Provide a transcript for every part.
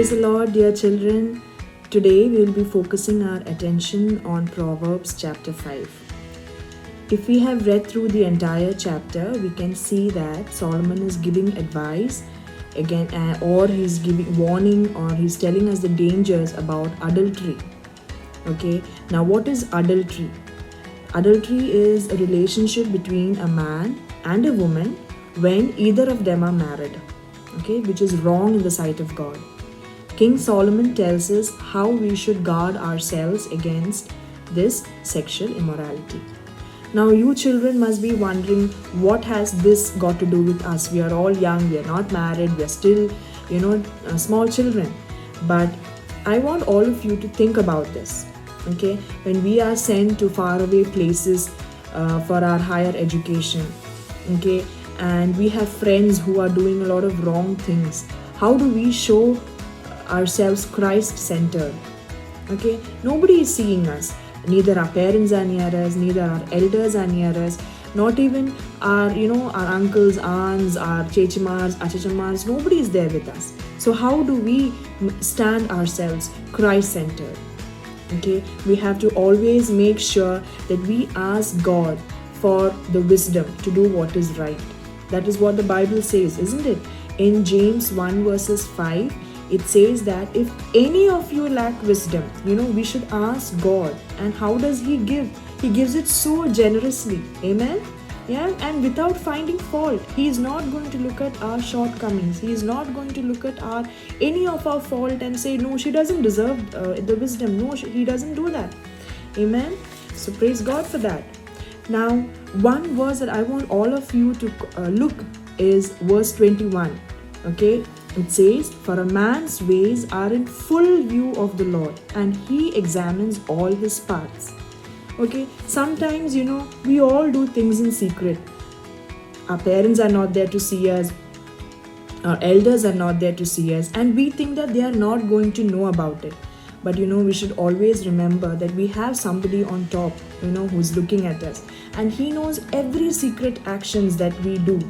Praise the Lord, dear children. Today we will be focusing our attention on Proverbs chapter 5. If we have read through the entire chapter, we can see that Solomon is giving advice again, or he's giving warning, or he's telling us the dangers about adultery. Okay, now what is adultery? Adultery is a relationship between a man and a woman when either of them are married, okay, which is wrong in the sight of God. King Solomon tells us how we should guard ourselves against this sexual immorality. Now, you children must be wondering, what has this got to do with us? We are all young, we are not married, we are still, small children. But I want all of you to think about this, okay? When we are sent to faraway places for our higher education, okay, and we have friends who are doing a lot of wrong things, how do we show ourselves Christ-centered? Okay, nobody is seeing us. Neither our parents are near us, neither our elders are near us, not even our uncles, aunts, our chechimars, achachamars, nobody is there with us. So how do we stand ourselves Christ-centered? Okay, we have to always make sure that we ask God for the wisdom to do what is right. That is what the Bible says, isn't it? In James 1 verses 5, it says that if any of you lack wisdom, we should ask God. And how does He give? He gives it so generously. Amen? Yeah, and without finding fault. He is not going to look at our shortcomings. He is not going to look at any of our fault and say, no, she doesn't deserve the wisdom. No, He doesn't do that. Amen? So praise God for that. Now, one verse that I want all of you to look is verse 21. Okay? It says, for a man's ways are in full view of the Lord, and He examines all his paths. Okay, sometimes, we all do things in secret. Our parents are not there to see us. Our elders are not there to see us. And we think that they are not going to know about it. But, we should always remember that we have somebody on top, who's looking at us. And He knows every secret actions that we do,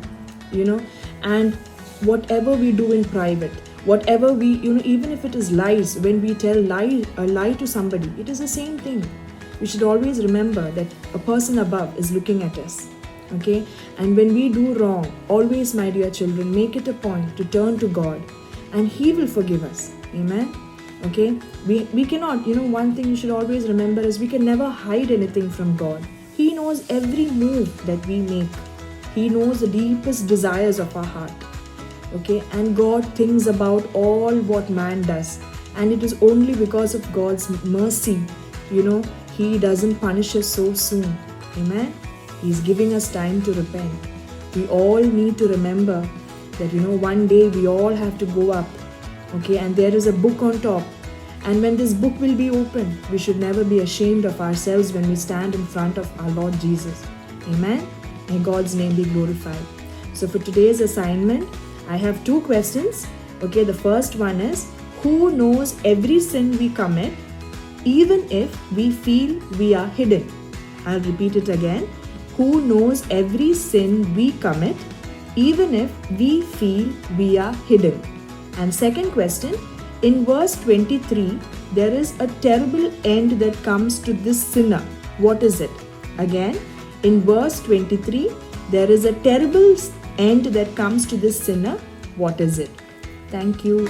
and whatever we do in private, whatever we, even if it is lies, when we tell a lie to somebody, it is the same thing. We should always remember that a person above is looking at us, okay? And when we do wrong, always, my dear children, make it a point to turn to God, and He will forgive us. Amen? Okay? We cannot, one thing you should always remember is we can never hide anything from God. He knows every move that we make. He knows the deepest desires of our heart. Okay, and God thinks about all what man does, and it is only because of God's mercy, He doesn't punish us so soon. Amen. He's giving us time to repent. We all need to remember that one day we all have to go up, okay, and there is a book on top, and when this book will be opened, we should never be ashamed of ourselves when we stand in front of our Lord Jesus. Amen. May God's name be glorified. So for today's assignment, I have two questions. Okay, the first one is, who knows every sin we commit, even if we feel we are hidden? I'll repeat it again. Who knows every sin we commit, even if we feel we are hidden? And second question, in verse 23, there is a terrible end that comes to this sinner. What is it? Again, in verse 23, there is a terrible end that comes to this sinner. What is it? Thank you.